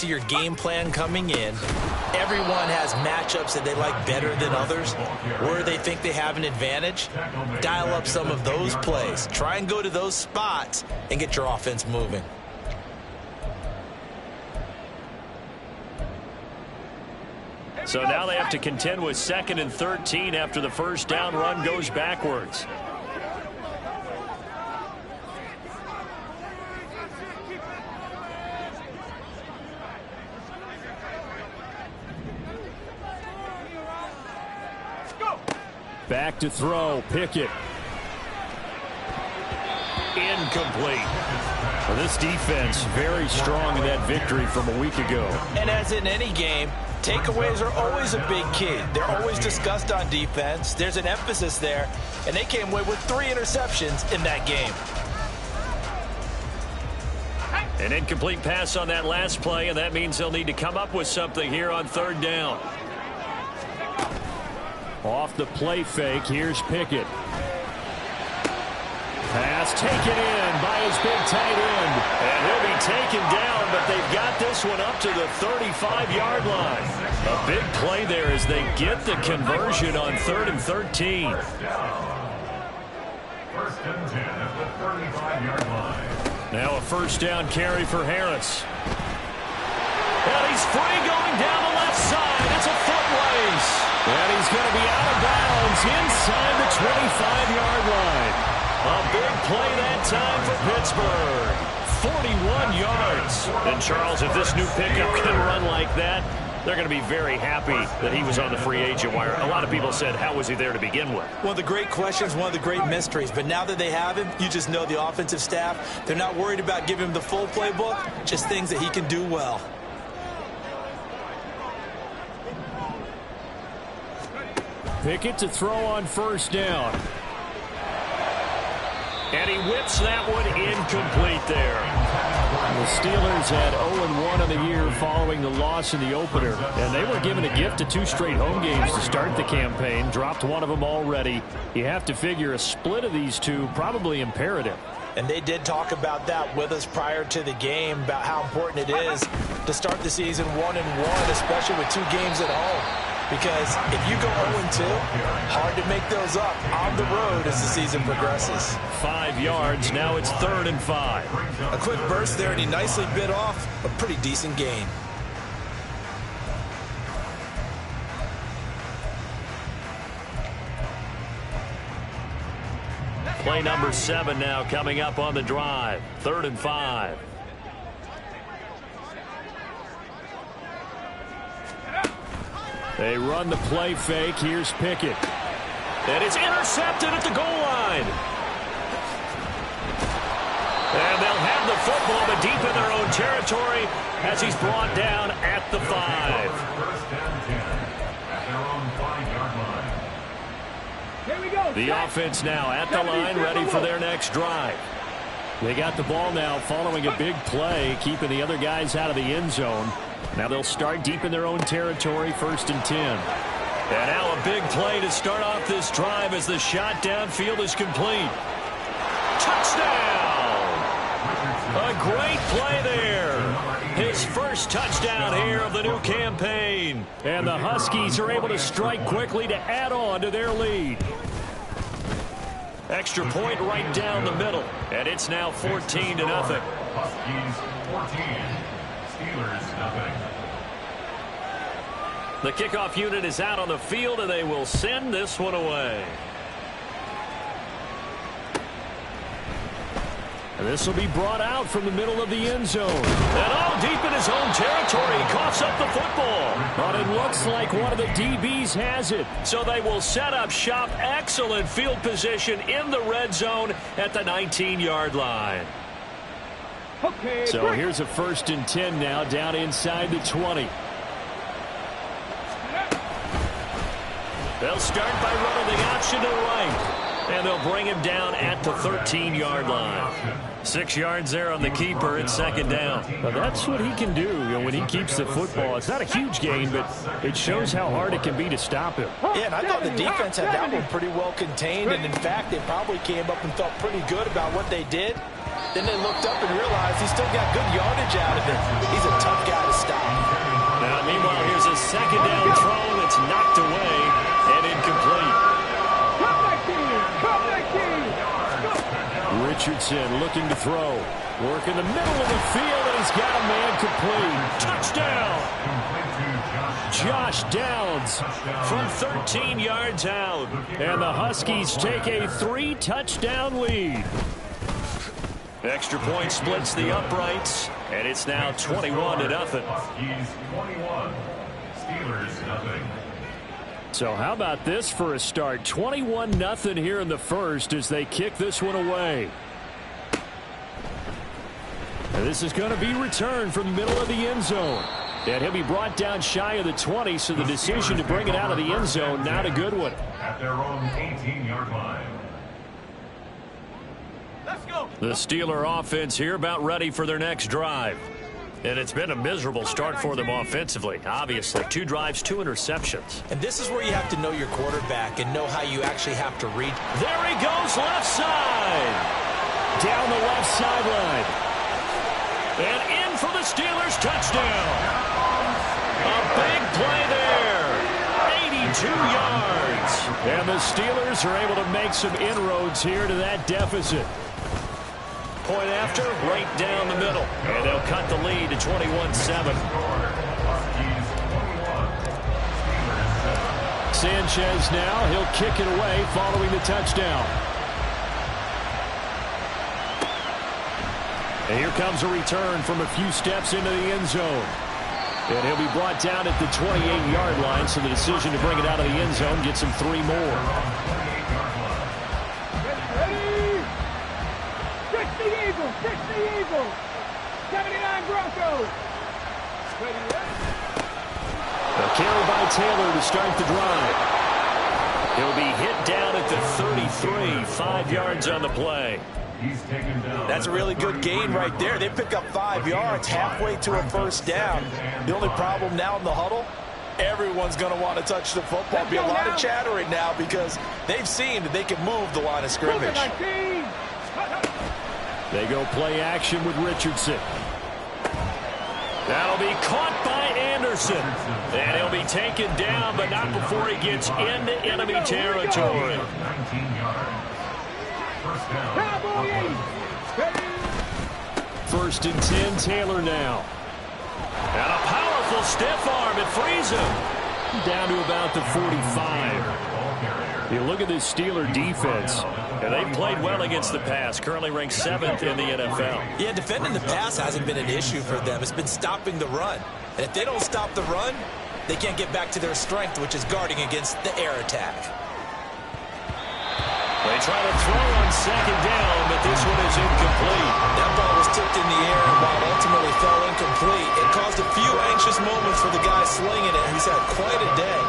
to your game plan coming in. Everyone has matchups that they like better than others, where they think they have an advantage. Dial up some of those plays. Try and go to those spots and get your offense moving. So now they have to contend with 2nd and 13 after the first down run goes backwards. Back to throw, Pickett. Incomplete. Well, this defense very strong in that victory from a week ago. And as in any game, takeaways are always a big key. They're always discussed on defense. There's an emphasis there, and they came away with 3 interceptions in that game. An incomplete pass on that last play, and that means they'll need to come up with something here on 3rd down. Off the play fake, here's Pickett. Pass taken in by his big tight end. And he'll be taken down, but they've got this one up to the 35-yard line. A big play there as they get the conversion on 3rd and 13. First and 10 at the 35-yard line. Now a first down carry for Harris. And he's free going down the left side. It's a foot race. And he's going to be out of bounds inside the 25-yard line. A big play that time for Pittsburgh. 41 yards. And Charles, if this new pickup can run like that, they're going to be very happy that he was on the free agent wire. A lot of people said, how was he there to begin with? One of the great questions, one of the great mysteries. But now that they have him, you just know the offensive staff, they're not worried about giving him the full playbook, just things that he can do well. Pickett to throw on first down. And he whips that one incomplete there. The Steelers had 0-1 on the year following the loss in the opener. And they were given a gift of 2 straight home games to start the campaign. Dropped one of them already. You have to figure a split of these two probably imperative. And they did talk about that with us prior to the game, about how important it is to start the season 1-1, especially with 2 games at home. Because if you go 0-2, hard to make those up on the road as the season progresses. 5 yards. Now it's 3rd and 5. A quick burst there, and he nicely bit off a pretty decent gain. Play number 7 now coming up on the drive. 3rd and 5. They run the play fake. Here's Pickett. And it's intercepted at the goal line. And they'll have the football, but deep in their own territory as he's brought down at the 5. First and 10 at their own 5-yard line. Here we go. The offense now at the line, ready for their next drive. They got the ball now following a big play, keeping the other guys out of the end zone. Now they'll start deep in their own territory, 1st and 10. And now a big play to start off this drive as the shot downfield is complete. Touchdown! A great play there. His first touchdown here of the new campaign. And the Huskies are able to strike quickly to add on to their lead. Extra point right down the middle. And it's now 14-0. Huskies 14. Steelers nothing. The kickoff unit is out on the field, and they will send this one away. And this will be brought out from the middle of the end zone. And all deep in his own territory, he coughs up the football. But it looks like one of the DBs has it. So they will set up shop. Excellent field position in the red zone at the 19-yard line. Okay, so here's a 1st and 10 now down inside the 20. They'll start by running the option to right. And they'll bring him down at the 13-yard line. 6 yards there on the keeper at 2nd down. But that's what he can do, when he keeps the football. It's not a huge gain, but it shows how hard it can be to stop him. Yeah, and I thought the defense had that one pretty well contained. And, in fact, they probably came up and felt pretty good about what they did. Then they looked up and realized he still got good yardage out of it. He's a tough guy to stop. Richardson looking to throw. Work in the middle of the field, and he's got a man complete. Touchdown! Josh Downs from 13 yards out. And the Huskies take a 3-touchdown lead. Extra point splits the uprights, and it's now 21-0. Huskies 21. Steelers nothing. So how about this for a start? 21-0 here in the first as they kick this one away. And this is going to be returned from the middle of the end zone. And he'll be brought down shy of the 20, so the decision to bring it out of the end zone, not a good one. At their own 18-yard line. Let's go. The Steeler offense here about ready for their next drive. And it's been a miserable start for them offensively. Obviously, 2 drives, 2 interceptions. And this is where you have to know your quarterback and know how you actually have to read. There he goes, left side. Down the left sideline. And in for the Steelers, touchdown. A big play there. 82 yards. And the Steelers are able to make some inroads here to that deficit. Point after, right down the middle. And they'll cut the lead to 21-7. Sanchez now, he'll kick it away following the touchdown. And here comes a return from a few steps into the end zone. And he'll be brought down at the 28-yard line, so the decision to bring it out of the end zone gets him 3 more. Fix the Eagles. 79 Broncos. A carry by Taylor to start the drive. He'll be hit down at the 33, 5 yards on the play. He's taken down. That's a really good gain right there. They pick up 5 yards halfway to a first down. The only problem now in the huddle, everyone's going to want to touch the football. Be a lot of chattering now because they've seen that they can move the line of scrimmage. They go play action with Richardson. That'll be caught by Anderson. And he'll be taken down, but not before he gets into enemy territory. 19 yards. First down. First and 10, Taylor now. And a powerful stiff arm. It frees him. Down to about the 45. You look at this Steeler defense, and they've played well against the pass, currently ranked 7th in the NFL. Yeah, defending the pass hasn't been an issue for them. It's been stopping the run. And if they don't stop the run, they can't get back to their strength, which is guarding against the air attack. They try to throw on second down, but this one is incomplete. That ball was tipped in the air, and while it ultimately fell incomplete, it caused a few anxious moments for the guy slinging it, who's had quite a day.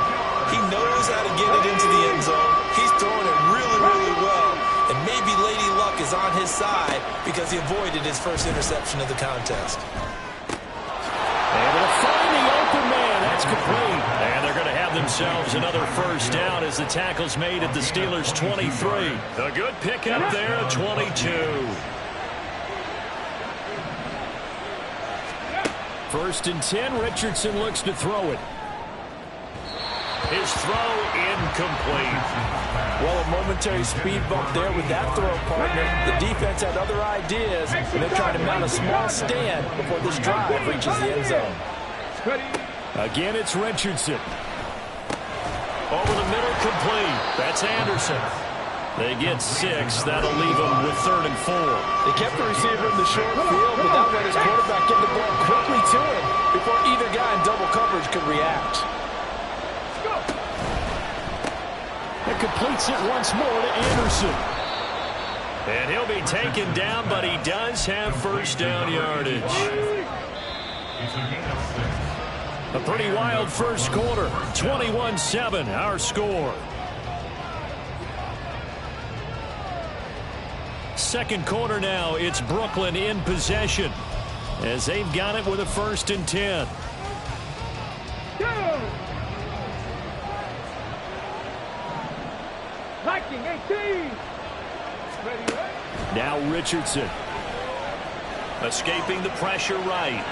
He knows how to get it into the end zone. He's throwing it really, really well. And maybe Lady Luck is on his side because he avoided his first interception of the contest. Able to find the open man. That's complete. And they're going to have themselves another first down as the tackle's made at the Steelers' 23. A good pickup there at 22. First and 10, Richardson looks to throw it. His throw incomplete. Well, a momentary speed bump there with that throw, partner. The defense had other ideas, and they're trying to mount a small stand before this drive reaches the end zone. Again, it's Richardson. Over the middle, complete. That's Anderson. They get 6. That'll leave them with 3rd and 4. They kept the receiver in the short field, but that let his quarterback get the ball quickly to him before either guy in double coverage could react. It completes it once more to Anderson. And he'll be taken down, but he does have first down yardage. A pretty wild first quarter. 21-7, our score. Second quarter now, it's Brooklyn in possession as they've got it with a 1st and 10. Viking 18. Now Richardson. Escaping the pressure right.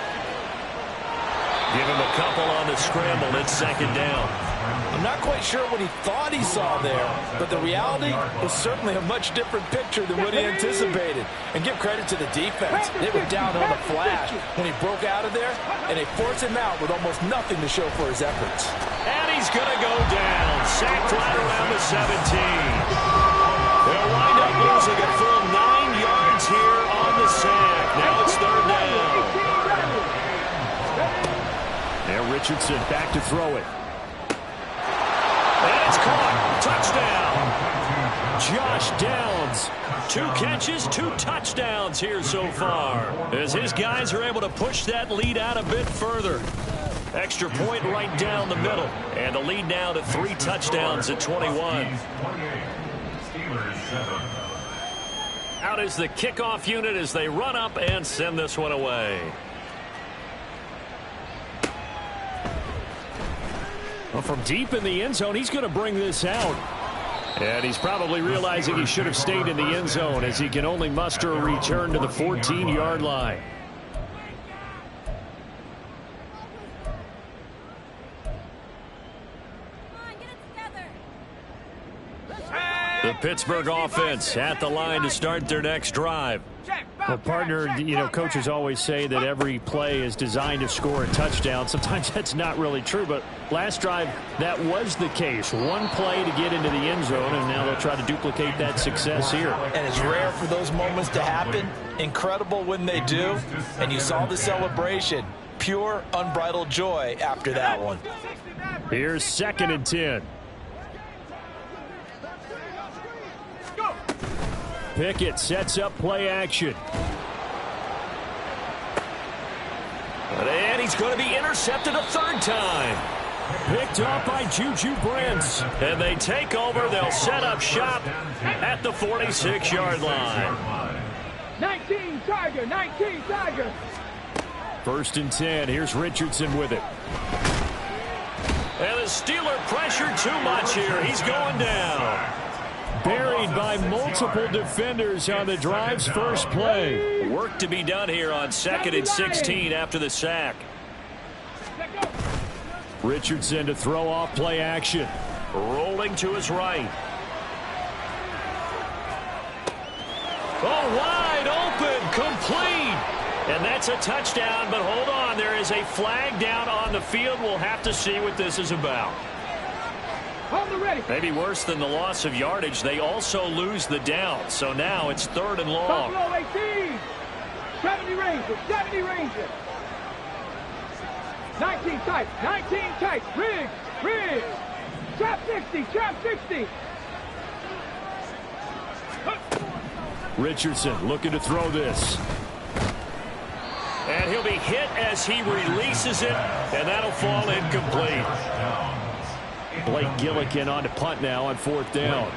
Give him a couple on the scramble. It's 2nd down. I'm not quite sure what he thought he saw there, but the reality was certainly a much different picture than what he anticipated. And give credit to the defense. They were down on the flash when he broke out of there, and they forced him out with almost nothing to show for his efforts. And he's going to go down. Sacked right around the 17. They'll wind up losing a full 9 yards here on the sack. Now it's third down. Now Richardson back to throw it. And it's caught. Touchdown. Josh Downs. 2 catches, 2 touchdowns here so far, as his guys are able to push that lead out a bit further. Extra point right down the middle. And the lead now to 3 touchdowns at 21. Out is the kickoff unit as they run up and send this one away. Well, from deep in the end zone, he's going to bring this out. And he's probably realizing he should have stayed in the end zone, as he can only muster a return to the 14-yard line. The Pittsburgh offense at the line to start their next drive. Well, partner, you know, coaches always say that every play is designed to score a touchdown. Sometimes that's not really true, but last drive, that was the case. One play to get into the end zone, and now they'll try to duplicate that success here. And it's rare for those moments to happen. Incredible when they do. And you saw the celebration. Pure, unbridled joy after that one. Here's 2nd and 10. Pickett sets up play action. And he's going to be intercepted a 3rd time. Picked off by Juju Brents. And they take over. They'll set up shop at the 46-yard line. 19 Tiger, 19 Tiger. 1st and 10. Here's Richardson with it. And the Steeler pressure too much here. He's going down. Buried by multiple defenders on the drive's first play. Work to be done here on 2nd and 16 after the sack. Richardson to throw off play action. Rolling to his right. Oh, wide open, complete. And that's a touchdown, but hold on. There is a flag down on the field. We'll have to see what this is about. Maybe worse than the loss of yardage, they also lose the down. So now it's 3rd and long. Buffalo 18. 70 Rangers, 70 Rangers. 19 tight, 19 tight. Riggs. Trap 60, trap 60. Richardson looking to throw this. And he'll be hit as he releases it, and that'll fall incomplete. Blake Gillikin on to punt now on 4th down.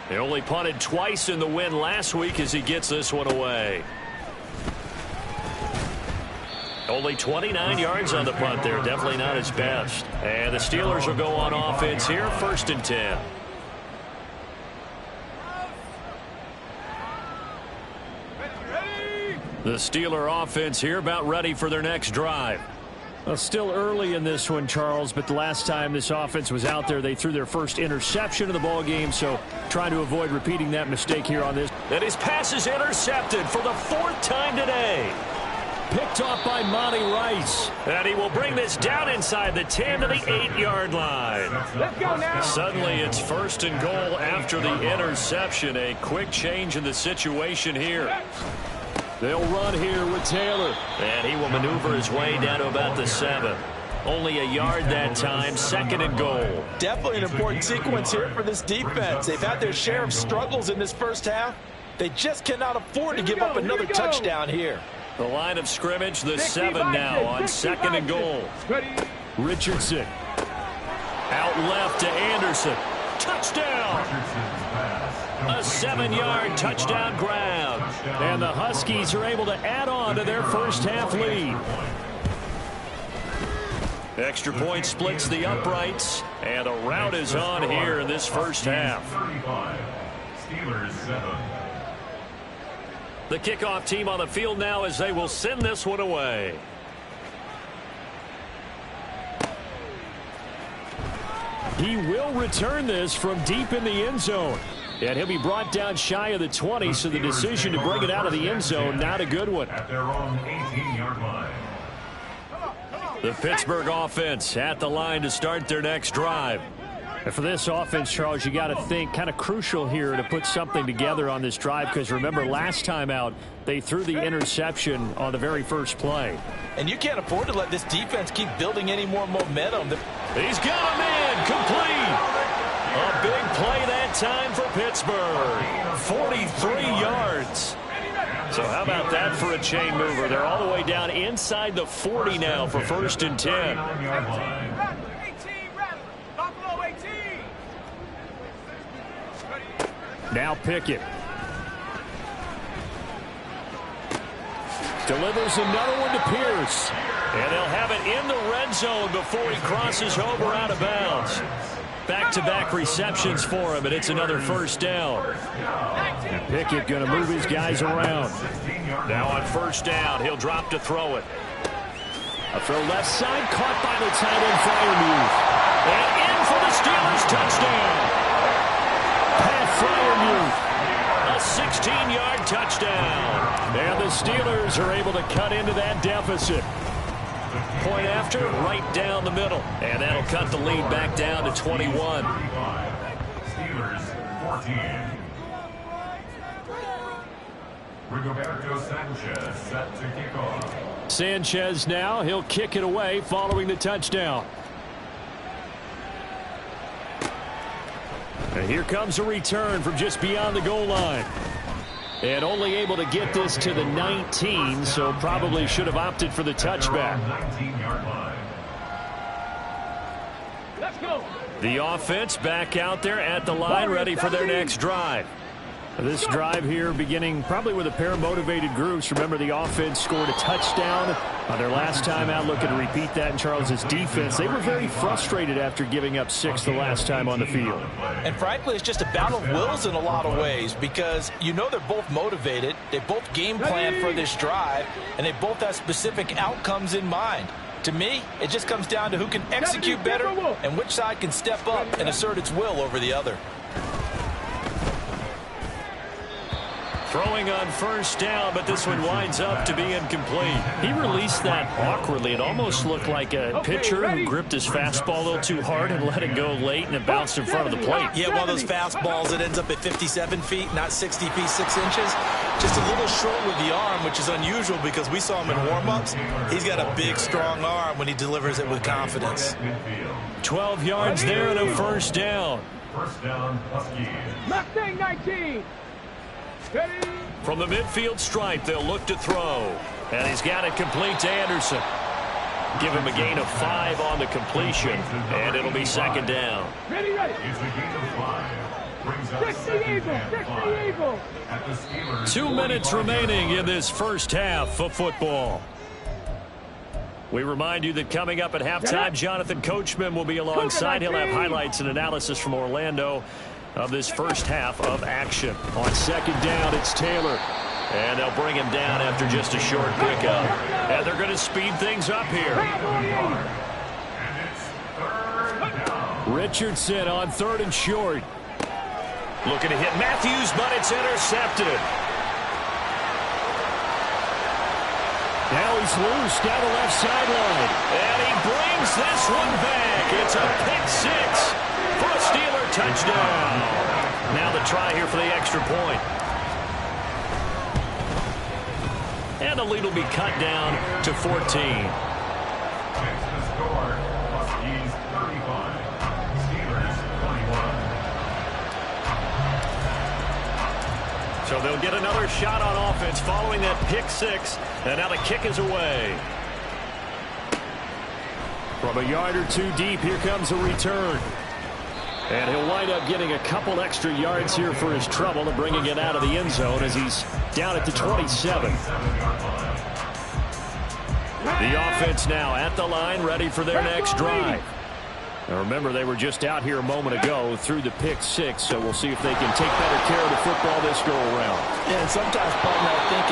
They only punted twice in the win last week as he gets this one away. Only 29 yards on the punt there. Definitely not his best. And the Steelers will go on offense here, 1st and 10. The Steeler offense here about ready for their next drive. Well, still early in this one, Charles, but the last time this offense was out there, they threw their first interception of the ball game, so trying to avoid repeating that mistake here on this. And his pass is intercepted for the 4th time today. Picked off by Monty Rice. And he will bring this down inside the 10 to the 8-yard line. Let's go now. Suddenly it's 1st and goal after the interception. A quick change in the situation here. They'll run here with Taylor. And he will maneuver his way down to about the 7. Only a yard that time, 2nd and goal. Definitely an important sequence here for this defense. They've had their share of struggles in this first half. They just cannot afford to give up another touchdown here. The line of scrimmage, the 7 now on 2nd and goal. Richardson. Out left to Anderson. Touchdown! A 7-yard touchdown grab. And the Huskies are able to add on to their first half lead. Extra point splits the uprights, and a rout is on here in this first half. Steelers 7. The kickoff team on the field now as they will send this one away. He will return this from deep in the end zone. And he'll be brought down shy of the 20, so the decision to bring it out of the end zone, not a good one. At their own 18-yard line. The Pittsburgh offense at the line to start their next drive. And for this offense, Charles, you got to think kind of crucial here to put something together on this drive, because remember last time out they threw the interception on the very first play. And you can't afford to let this defense keep building any more momentum. He's got a man complete. A big play that time for Pittsburgh. 43 yards. So how about that for a chain mover? They're all the way down inside the 40 now for 1st and 10. Now Pickett. Delivers another one to Pierce. And they'll have it in the red zone before he crosses over out of bounds. Back-to-back receptions for him, and it's another 1st down. And Pickett going to move his guys around. Now on 1st down, he'll drop to throw it. A throw left side, caught by the tight end Freiermuth. And in for the Steelers touchdown. Pat Freiermuth. A 16-yard touchdown. And the Steelers are able to cut into that deficit. Point after, right down the middle. And that'll cut the lead back down to 21. Steelers 14. Rigoberto Sanchez set to kick off. Sanchez now, he'll kick it away following the touchdown. And here comes a return from just beyond the goal line. And only able to get this to the 19, so probably should have opted for the touchback. 19-yard line. Let's go. The offense back out there at the line, ready for their next drive. This drive here beginning probably with a pair of motivated groups. Remember, the offense scored a touchdown on their last time out. Looking to repeat that in Charles's defense. They were very frustrated after giving up 6 the last time on the field. And frankly, it's just a battle of wills in a lot of ways, because you know they're both motivated. They both game plan for this drive, and they both have specific outcomes in mind. To me, it just comes down to who can execute better and which side can step up and assert its will over the other. Throwing on 1st down, but this one winds up to be incomplete. He released that awkwardly. It almost looked like a pitcher who gripped his fastball a little too hard and let it go late, and it bounced in front of the plate. Yeah, one of those fastballs that ends up at 57 feet, not 60 feet, 6 inches. Just a little short with the arm, which is unusual because we saw him in warm-ups. He's got a big, strong arm when he delivers it with confidence. 12 yards there and a 1st down. 1st down, Huskies. Mustang 19. Ready. From the midfield stripe, they'll look to throw. And he's got it complete to Anderson. Give him a gain of 5 on the completion, and it'll be 2nd down. Ready, ready. It's a gain of 5. Brings up 60 Eagles, 60 Eagles. At the Steelers. 2 minutes remaining in this 1st half of football. We remind you that coming up at halftime, Jonathan Coachman will be alongside. He'll have highlights and analysis from Orlando of this 1st half of action. On 2nd down, it's Taylor. And they'll bring him down after just a short pickup. And they're going to speed things up here. And it's 3rd down. Richardson on 3rd and short. Looking to hit Matthews, but it's intercepted. Now he's loose down the left sideline. And he brings this one back. It's a pick 6 for a Steeler touchdown. Now the try here for the extra point. And the lead will be cut down to 14. Next to score, Huskies 35. Steelers 21. So they'll get another shot on offense following that pick 6. And now the kick is away. From a yard or 2 deep, here comes a return. And he'll wind up getting a couple extra yards here for his trouble and bringing it out of the end zone as he's down at the 27. The offense now at the line, ready for their next drive. Now remember, they were just out here a moment ago through the pick 6, so we'll see if they can take better care of the football this go around. Yeah, and sometimes, partner, I think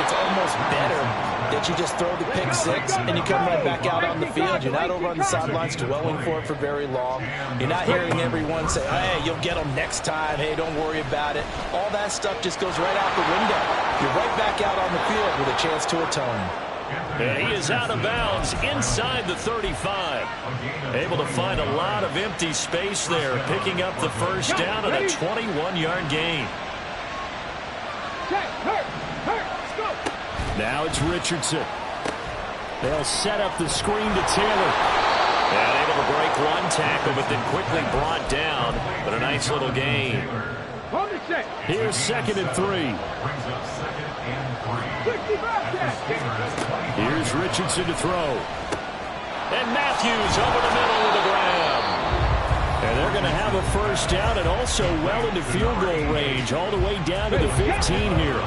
that you just throw the pick six and you come right back out on the field. You're not over on the sidelines dwelling for it for very long. You're not hearing everyone say, hey, you'll get them next time. Hey, don't worry about it. All that stuff just goes right out the window. You're right back out on the field with a chance to atone. And he is out of bounds inside the 35. Able to find a lot of empty space there, picking up the first down and a 21-yard gain. Now it's Richardson. They'll set up the screen to Taylor. And able to break one tackle, but then quickly brought down. But a nice little gain. Here's 2nd and 3. Here's Richardson to throw. And Matthews over the middle with a grab. And they're going to have a first down and also well into field goal range, all the way down to the 15 here.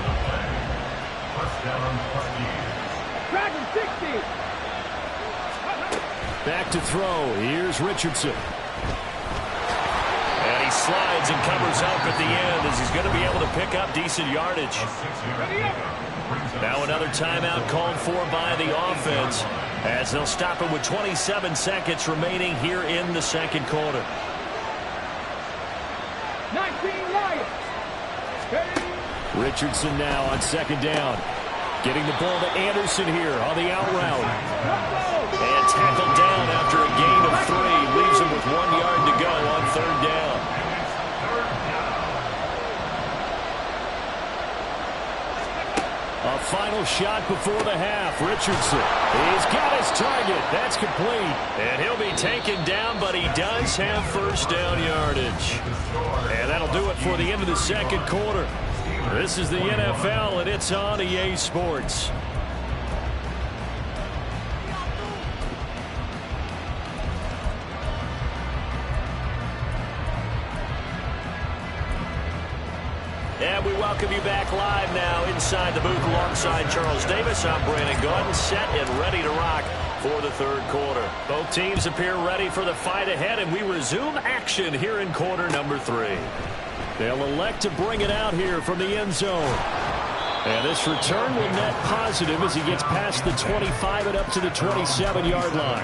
Back to throw. Here's Richardson. And he slides and covers up at the end as he's going to be able to pick up decent yardage. Now another timeout called for by the offense as they'll stop it with 27 seconds remaining here in the second quarter. 19 Lions. Richardson now on 2nd down. Getting the ball to Anderson here on the out route. And tackled down after a gain of 3. Leaves him with 1 yard to go on 3rd down. A final shot before the half. Richardson. He's got his target. That's complete. And he'll be taken down, but he does have first down yardage. And that'll do it for the end of the second quarter. This is the NFL, and it's on EA Sports. And we welcome you back live now inside the booth alongside Charles Davis. I'm Brandon Gaudin, set and ready to rock for the third quarter. Both teams appear ready for the fight ahead, and we resume action here in quarter number 3. They'll elect to bring it out here from the end zone. And this return will net positive as he gets past the 25 and up to the 27-yard line.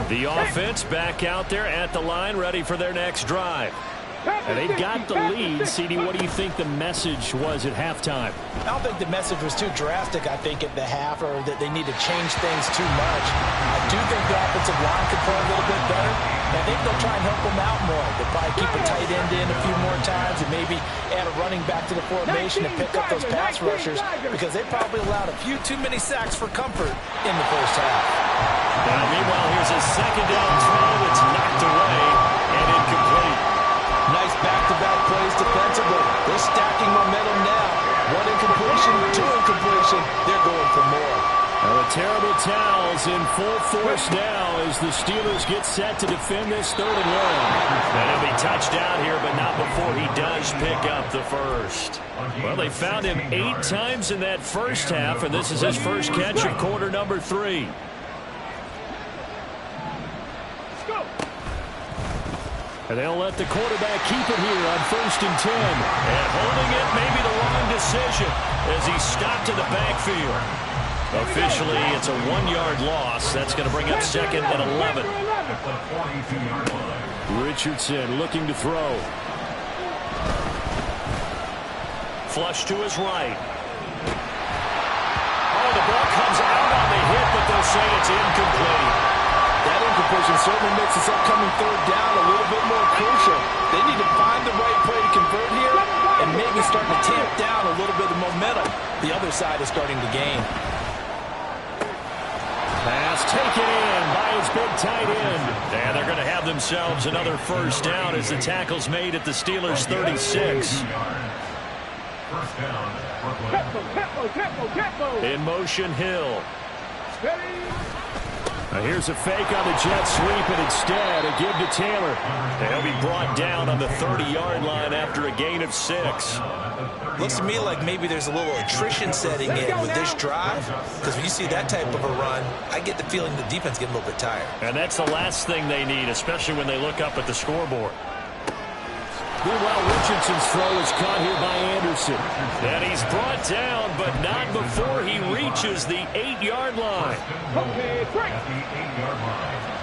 The offense back out there at the line, ready for their next drive. And they've got the lead. CD, what do you think the message was at halftime? I don't think the message was too drastic, I think, at the half, or that they need to change things too much. I do think the offensive line could play a little bit better. I think they'll try and help them out more. They'll probably keep a tight end in a few more times and maybe add a running back to the formation and pick up those pass rushers because they probably allowed a few too many sacks for comfort in the first half. Now, meanwhile, here's a 2nd down throw that's knocked away and incomplete. Nice back-to-back plays defensively. They're stacking momentum now. 1 incompletion, 2 incompletion. They're going for more. Now the terrible towels in full force now as the Steelers get set to defend this 3rd and 1. And he'll be touched out here, but not before he does pick up the first. Well, they found him 8 times in that first half, and this is his first catch of quarter number 3. And they'll let the quarterback keep it here on 1st and 10. And holding it may be the wrong decision as he's stopped in the backfield. Officially, it's a 1-yard loss. That's going to bring up 2nd and 11. Richardson looking to throw. Flush to his right. Oh, the ball comes out on the hit, but they'll say it's incomplete. That incompletion certainly makes this upcoming 3rd down a little bit more crucial. They need to find the right play to convert here and maybe start to tamp down a little bit of momentum. The other side is starting to gain. Pass taken in by his big tight end. And they're going to have themselves another first down as the tackle's made at the Steelers' 36. In motion, Hill. Now here's a fake on the jet sweep, and instead a give to Taylor. And he'll be brought down on the 30-yard line after a gain of 6. Looks to me like maybe there's a little attrition setting in with this drive, because when you see that type of a run, I get the feeling the defense getting a little bit tired. And that's the last thing they need, especially when they look up at the scoreboard. Meanwhile, Richardson's throw is caught here by Anderson. And he's brought down, but not before he reaches the 8-yard line. Okay, break. At the 8-yard line.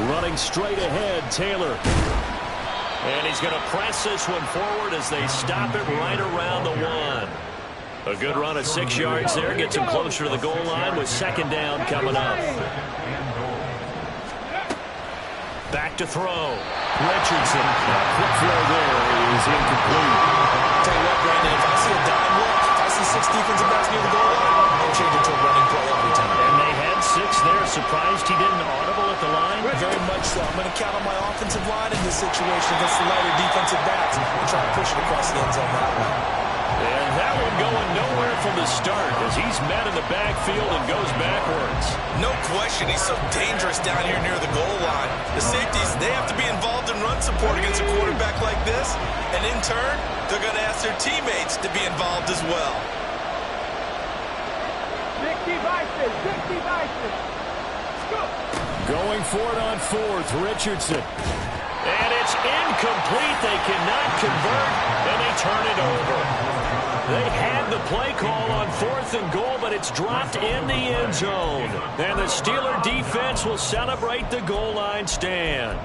Running straight ahead, Taylor. And he's going to press this one forward as they stop it right around the 1. A good run of 6 yards there. Gets him closer to the goal line with second down coming up. Back to throw. Richardson. Quick throw there is incomplete. Tell you what, Brandon, if I see a dime look, if I see 6 defensive backs near the goal line, I'll change it to a running play every time. And they had 6 there. Surprised he didn't audible at the line. Very much so. I'm going to count on my offensive line in this situation against the lighter defensive backs and try to push it across the end zone that way. And that one going nowhere from the start as he's met in the backfield and goes backwards. No question, he's so dangerous down here near the goal line. The safeties, they have to be involved in run support against a quarterback like this. And in turn, they're going to ask their teammates to be involved as well. 60 vices, 60 vices. Go. Going for it on 4th, Richardson. And it's incomplete. They cannot convert, and they turn it over. They had the play call on 4th and goal, but it's dropped in the end zone. And the Steeler defense will celebrate the goal line stand.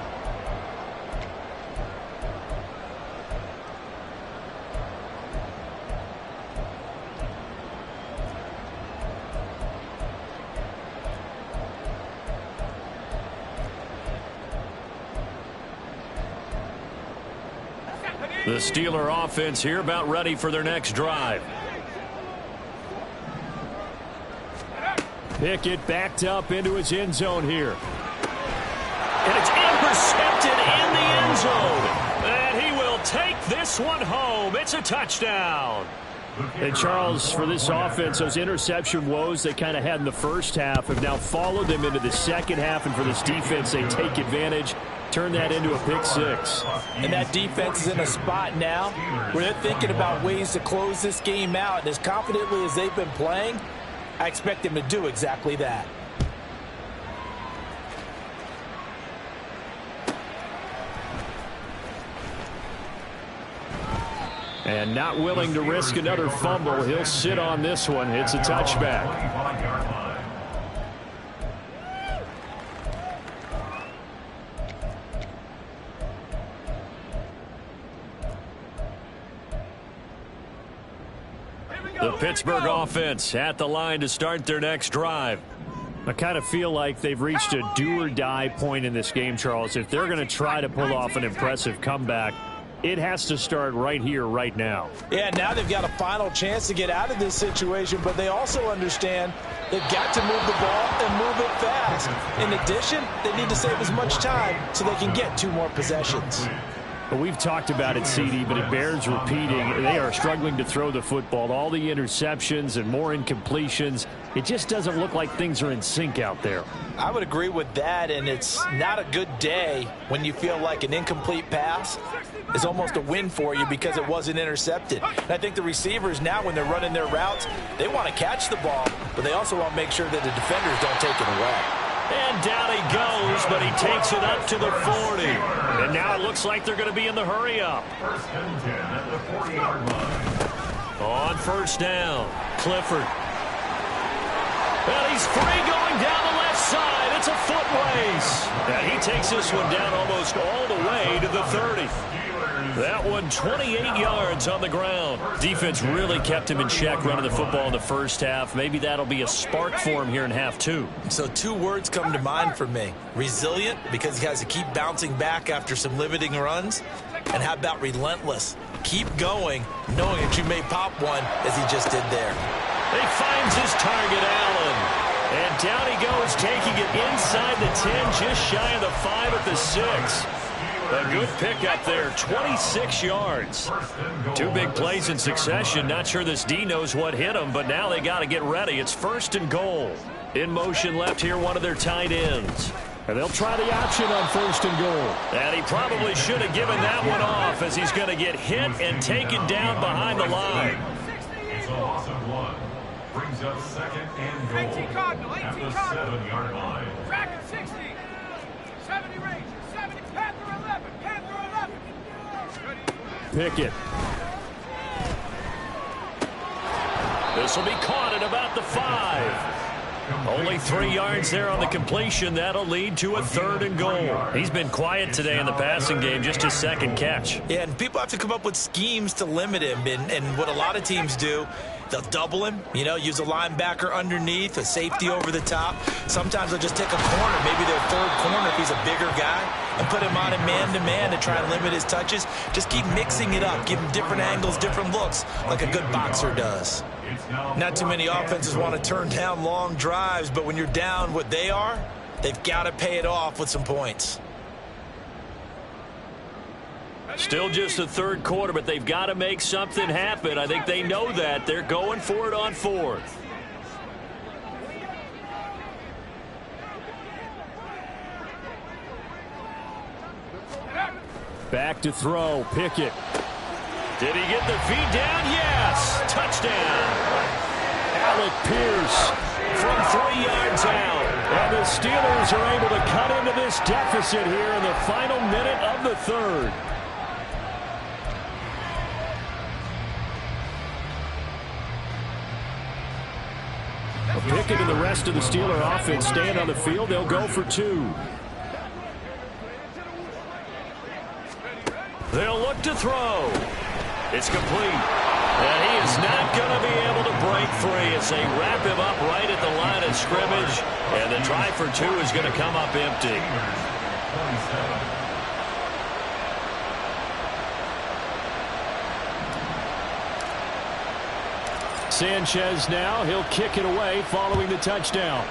The Steeler offense here about ready for their next drive. Pickett backed up into his end zone here. And it's intercepted in the end zone. And he will take this one home. It's a touchdown. And Charles, for this offense, those interception woes they kind of had in the first half have now followed them into the second half. And for this defense, they take advantage, turn that into a pick 6. And that defense is in a spot now where they're thinking about ways to close this game out. And as confidently as they've been playing, I expect them to do exactly that. And not willing to risk another fumble. He'll sit on this one. It's a touchback. 25-yard line. The Pittsburgh offense at the line to start their next drive. I kind of feel like they've reached a do-or-die point in this game, Charles. If they're going to try to pull off an impressive comeback, it has to start right here, right now. Yeah, now they've got a final chance to get out of this situation, but they also understand they've got to move the ball and move it fast. In addition, they need to save as much time so they can get 2 more possessions. But we've talked about it, CD, but it bears repeating. They are struggling to throw the football. All the interceptions and more incompletions. It just doesn't look like things are in sync out there. I would agree with that, and it's not a good day when you feel like an incomplete pass is almost a win for you because it wasn't intercepted. And I think the receivers now, when they're running their routes, they want to catch the ball, but they also want to make sure that the defenders don't take it away. And down he goes, but he takes it up to the 40. And now it looks like they're going to be in the hurry-up. 1st and 10 at the 40-yard line. On 1st down, Clifford. And he's free going down the left side. It's a foot race. And he takes this one down almost all the way to the 30. That one 28 yards on the ground. Defense really kept him in check running the football in the first half. Maybe that'll be a spark for him here in half 2. So 2 words come to mind for me. Resilient, because he has to keep bouncing back after some limiting runs. And how about relentless? Keep going, knowing that you may pop one as he just did there. He finds his target, Allen. And down he goes, taking it inside the 10, just shy of the 5 at the 6. A good pickup there, 26 yards. 2 big plays in succession. Not sure this D knows what hit him, but now they got to get ready. It's 1st and goal. In motion left here, one of their tight ends. And they'll try the option on 1st and goal. And he probably should have given that one off as he's going to get hit and taken down behind the line. It's a loss of 1. Brings up 2nd and goal at the 7-yard line. Track at 60. Pickett. This will be caught at about the 5. Only 3 yards there on the completion. That'll lead to a 3rd and goal. He's been quiet today in the passing game, just his 2nd catch. Yeah, and people have to come up with schemes to limit him. And what a lot of teams do, they'll double him, use a linebacker underneath, a safety over the top. Sometimes they'll just take a corner, maybe their 3rd corner if he's a bigger guy, and put him on a man-to-man to try and limit his touches. Just keep mixing it up, give him different angles, different looks, like a good boxer does. Not too many offenses want to turn down long drives, but when you're down what they are, they've got to pay it off with some points. Still just the 3rd quarter, but they've got to make something happen. I think they know that. They're going for it on 4th. Back to throw. Pickett. Did he get the feed down? Yes. Touchdown. Alec Pierce from 3 yards out. And the Steelers are able to cut into this deficit here in the final minute of the 3rd. Pickett and the rest of the Steeler offense stand on the field. They'll go for 2. They'll look to throw. It's complete. And he is not going to be able to break free as they wrap him up right at the line of scrimmage. And the try for 2 is going to come up empty. Sanchez now. He'll kick it away following the touchdown.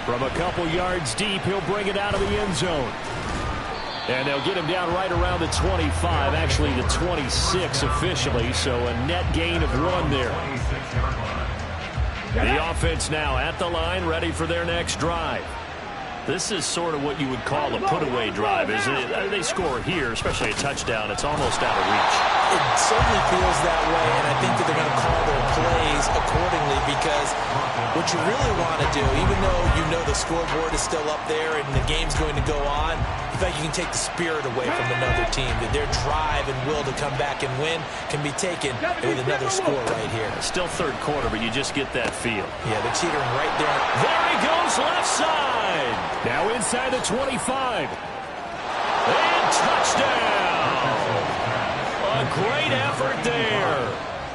From a couple yards deep, he'll bring it out of the end zone. And they'll get him down right around the 25, actually the 26 officially, so a net gain of 1 there. The offense now at the line, ready for their next drive. This is sort of what you would call a put-away drive, isn't it? They score here, especially a touchdown. It's almost out of reach. It certainly feels that way, and I think that they're going to call their plays accordingly because what you really want to do, even though you know the scoreboard is still up there and the game's going to go on, in fact, you can take the spirit away from another team. That their drive and will to come back and win can be taken with another score right here. Still 3rd quarter, but you just get that feel. Yeah, they're teetering right there. There he goes, left side. Now inside the 25. And touchdown. A great effort there.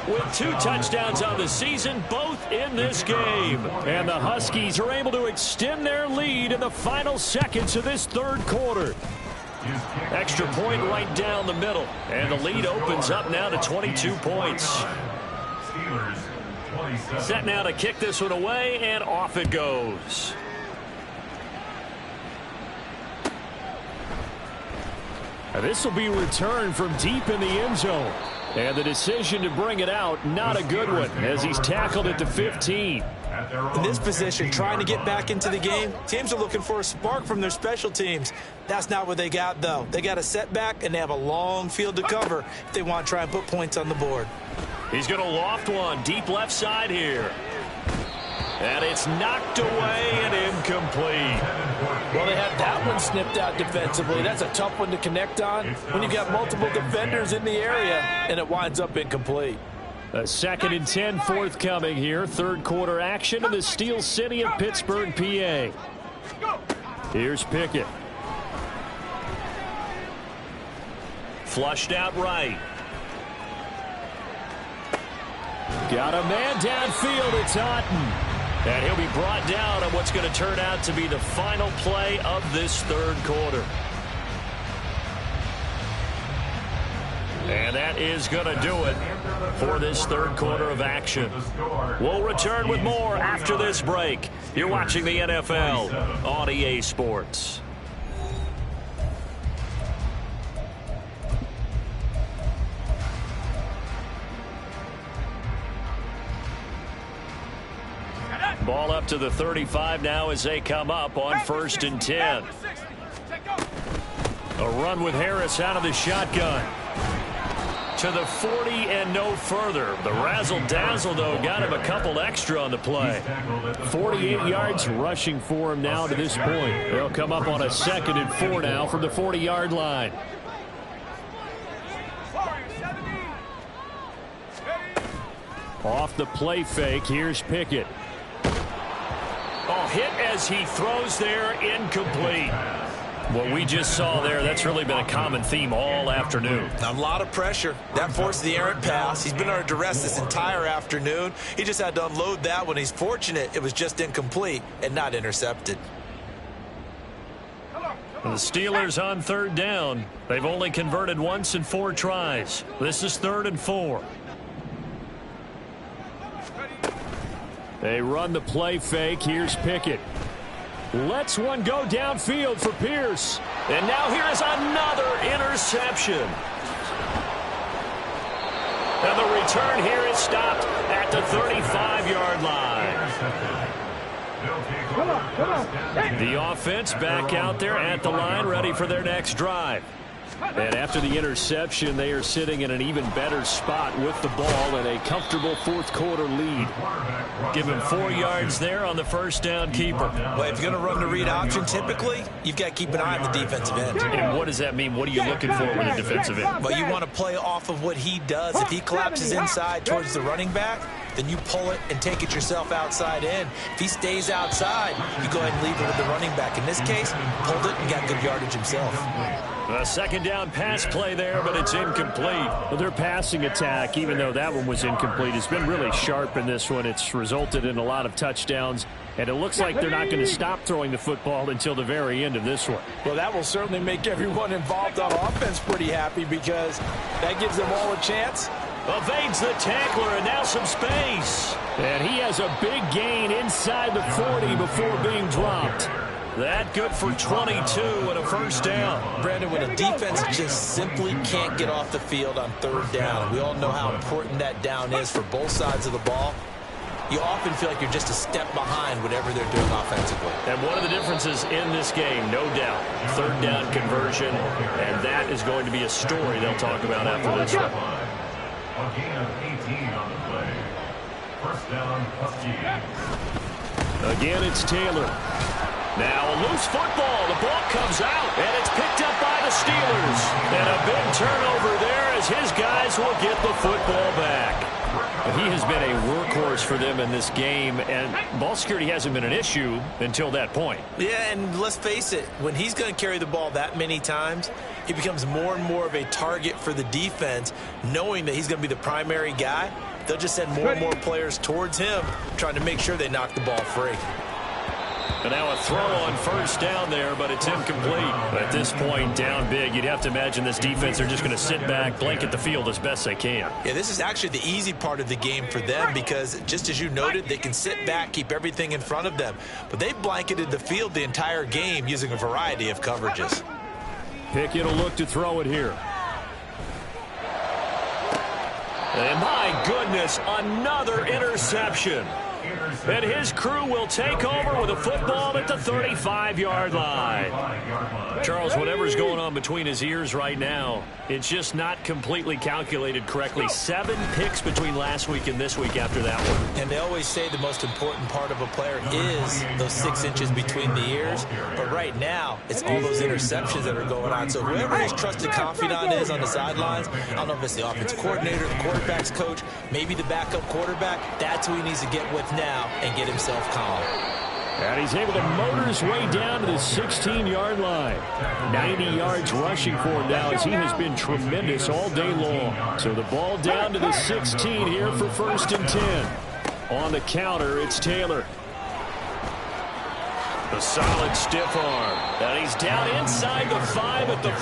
With 2 touchdowns on the season, both in this game. And the Huskies are able to extend their lead in the final seconds of this 3rd quarter. Extra point right down the middle. And the lead opens up now to 22 points. Set now to kick this one away, and off it goes. This will be returned from deep in the end zone. And the decision to bring it out, not a good one, as he's tackled at the 15. In this position, trying to get back into the game, teams are looking for a spark from their special teams. That's not what they got, though. They got a setback, and they have a long field to cover if they want to try and put points on the board. He's going to loft one deep left side here. And it's knocked away and incomplete. Well, they had that one snipped out defensively. That's a tough one to connect on when you got multiple defenders in the area, and it winds up incomplete. A 2nd and 10 forthcoming here. 3rd quarter action in the Steel City of Pittsburgh, PA. Here's Pickett. Flushed out right. Got a man downfield. It's Otten. And he'll be brought down on what's going to turn out to be the final play of this 3rd quarter. And that is going to do it for this 3rd quarter of action. We'll return with more after this break. You're watching the NFL on EA Sports. Ball up to the 35 now as they come up on 1st and 10. A run with Harris out of the shotgun. to the 40 and no further. The razzle-dazzle, though, got him a couple extra on the play. 48 yards rushing for him now to this point. They'll come up on a 2nd and 4 now from the 40-yard line. Off the play fake, here's Pickett. Oh, hit as he throws there, incomplete. What we just saw there, that's really been a common theme all afternoon. A lot of pressure. That forced the errant pass. He's been under duress this entire afternoon. He just had to unload that one. He's fortunate it was just incomplete and not intercepted. The Steelers on 3rd down. They've only converted once in 4 tries. This is 3rd and 4. They run the play fake. Here's Pickett. Lets one go downfield for Pierce. And now here is another interception. And the return here is stopped at the 35-yard line. The offense back out there at the line, ready for their next drive. And after the interception, they are sitting in an even better spot with the ball and a comfortable 4th quarter lead. Give him 4 yards there on the 1st down keeper. Well, if you're going to run the read option, typically, you've got to keep an eye on the defensive end. And what does that mean? What are you looking for with a defensive end? Well, you want to play off of what he does. If he collapses inside towards the running back, then you pull it and take it yourself outside in. If he stays outside, you go ahead and leave it with the running back. In this case, pulled it and got good yardage himself. A 2nd down pass play there, but it's incomplete. Well, their passing attack, even though that one was incomplete, has been really sharp in this one. It's resulted in a lot of touchdowns, and it looks like they're not going to stop throwing the football until the very end of this one. Well, that will certainly make everyone involved on offense pretty happy because that gives them all a chance. Evades the tackler, and now some space. And he has a big gain inside the 40 before being dropped. That good for 22 and a 1st down. Brandon, when a defense just simply can't get off the field on 3rd down, we all know how important that down is for both sides of the ball. You often feel like you're just a step behind whatever they're doing offensively. And one of the differences in this game, no doubt, 3rd down conversion, and that is going to be a story they'll talk about after this one. A gain of 18 on the play. 1st down, Husky. Again, it's Taylor. Now a loose football. The ball comes out, and it's picked up by the Steelers. And a big turnover there as his guys will get the football back. He has been a workhorse for them in this game, and ball security hasn't been an issue until that point. Yeah, and let's face it, when he's going to carry the ball that many times, he becomes more and more of a target for the defense, knowing that he's going to be the primary guy. They'll just send more and more players towards him, trying to make sure they knock the ball free. And now a throw on 1st down there, but it's incomplete. At this point, down big, you'd have to imagine this defense are just going to sit back, blanket the field as best they can. Yeah, this is actually the easy part of the game for them because, just as you noted, they can sit back, keep everything in front of them. But they've blanketed the field the entire game using a variety of coverages. Pickett will look to throw it here. And my goodness, another interception. And his crew will take over with a football at the 35-yard line. Charles, whatever's going on between his ears right now, it's just not completely calculated correctly. 7 picks between last week and this week after that one. And they always say the most important part of a player is those 6 inches between the ears. But right now, it's all those interceptions that are going on. So whoever his trusted confidant is on the sidelines, I don't know if it's the offensive coordinator, the quarterback's coach, maybe the backup quarterback, that's who he needs to get with now and get himself calm. And he's able to motor his way down to the 16-yard line. 90 yards rushing for him now as he has been tremendous all day long. So the ball down to the 16 here for 1st and 10. On the counter, it's Taylor. A solid stiff arm. And he's down inside the 5 at the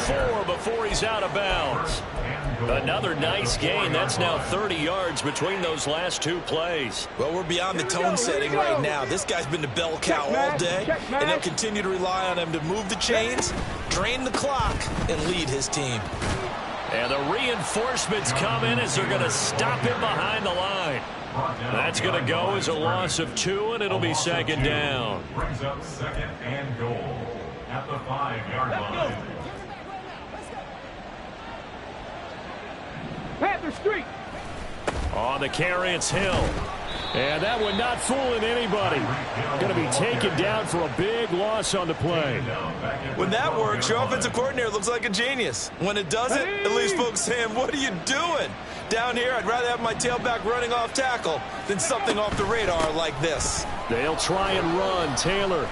4 before he's out of bounds. Another nice gain. That's now 30 yards between those last 2 plays. Well, we're beyond the tone setting right now. This guy's been the bell cow all day, and they'll continue to rely on him to move the chains, drain the clock, and lead his team. And the reinforcements come in as they're going to stop him behind the line. That's going to go as a loss of 2, and it'll be 2nd down. Brings up 2nd and goal at the 5-yard line. Panther streak. On the carry, it's Hill. And that one not fooling anybody. Going to be taken down for a big loss on the play. When that works, your offensive coordinator looks like a genius. When it doesn't, at least folks saying, what are you doing? Down here, I'd rather have my tailback running off tackle than something off the radar like this. They'll try and run. Taylor.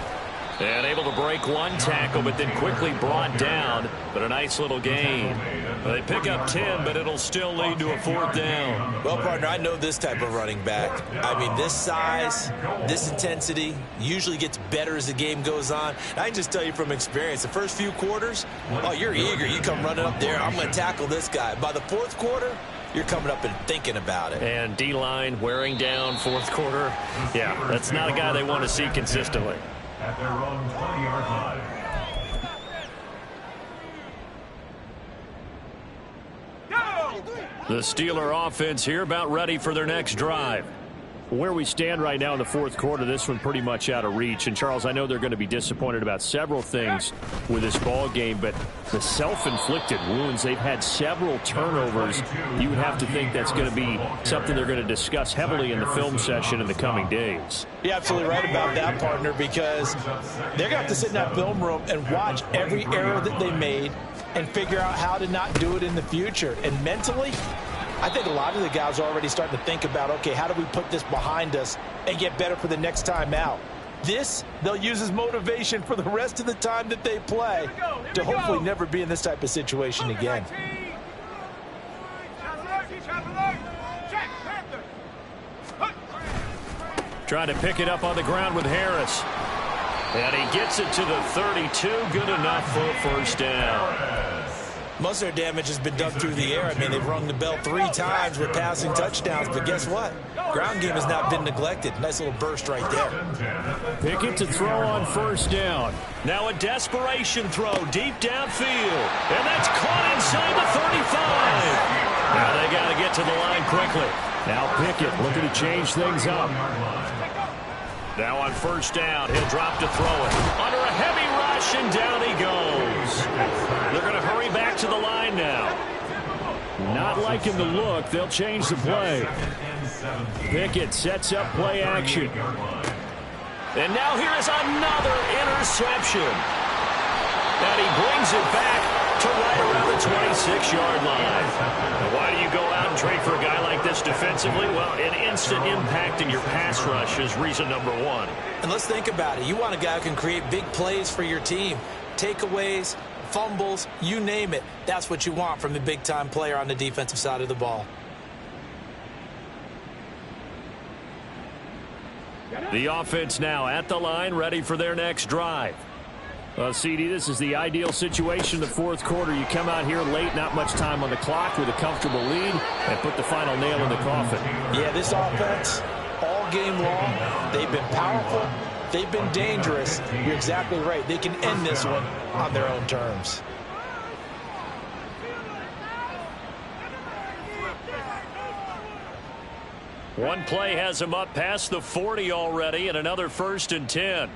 And able to break one tackle, but then quickly brought down. But a nice little gain. They pick up 10, but it'll still lead to a 4th down. Well, partner, I know this type of running back. I mean, this size, this intensity usually gets better as the game goes on. I can just tell you from experience, the first few quarters, oh, you're eager. You come running up there, I'm going to tackle this guy. By the 4th quarter, you're coming up and thinking about it. And D-line wearing down 4th quarter. Yeah, that's not a guy they want to see consistently. At their own 20-yard line. The Steeler offense here about ready for their next drive. Where we stand right now in the 4th quarter, this one pretty much out of reach. And, Charles, I know they're going to be disappointed about several things with this ball game, but the self-inflicted wounds, they've had several turnovers. You would have to think that's going to be something they're going to discuss heavily in the film session in the coming days. You're absolutely right about that, partner, because they're going to have to sit in that film room and watch every error that they made and figure out how to not do it in the future. And mentally, I think a lot of the guys are already starting to think about, okay, how do we put this behind us and get better for the next time out? This, they'll use as motivation for the rest of the time that they play to hopefully never be in this type of situation again. Trying to pick it up on the ground with Harris. And he gets it to the 32. Good enough for a 1st down. Most of their damage has been done through the air. I mean, they've rung the bell 3 times with passing touchdowns, but guess what? Ground game has not been neglected. Nice little burst right there. Pickett to throw on 1st down. Now a desperation throw deep downfield. And that's caught inside the 35. Now they got to get to the line quickly. Now Pickett looking to change things up. Now on 1st down, he'll drop to throw it. Under a heavy rush, and down he goes. They're going to hurry back to the line now. Not liking the look. They'll change the play. Pickett sets up play action. And now here is another interception. And he brings it back to right around the 26-yard line. Now, why do you go out and trade for a guy like this defensively? Well, an instant impact in your pass rush is reason number 1. And let's think about it. You want a guy who can create big plays for your team. Takeaways, fumbles, you name it. That's what you want from a big-time player on the defensive side of the ball. The offense now at the line, ready for their next drive. CD, this is the ideal situation in the 4th quarter. You come out here late, not much time on the clock with a comfortable lead, and put the final nail in the coffin. Yeah, this offense, all game long, they've been powerful, they've been dangerous. You're exactly right. They can end this one on their own terms. One play has him up past the 40 already, and another 1st and 10.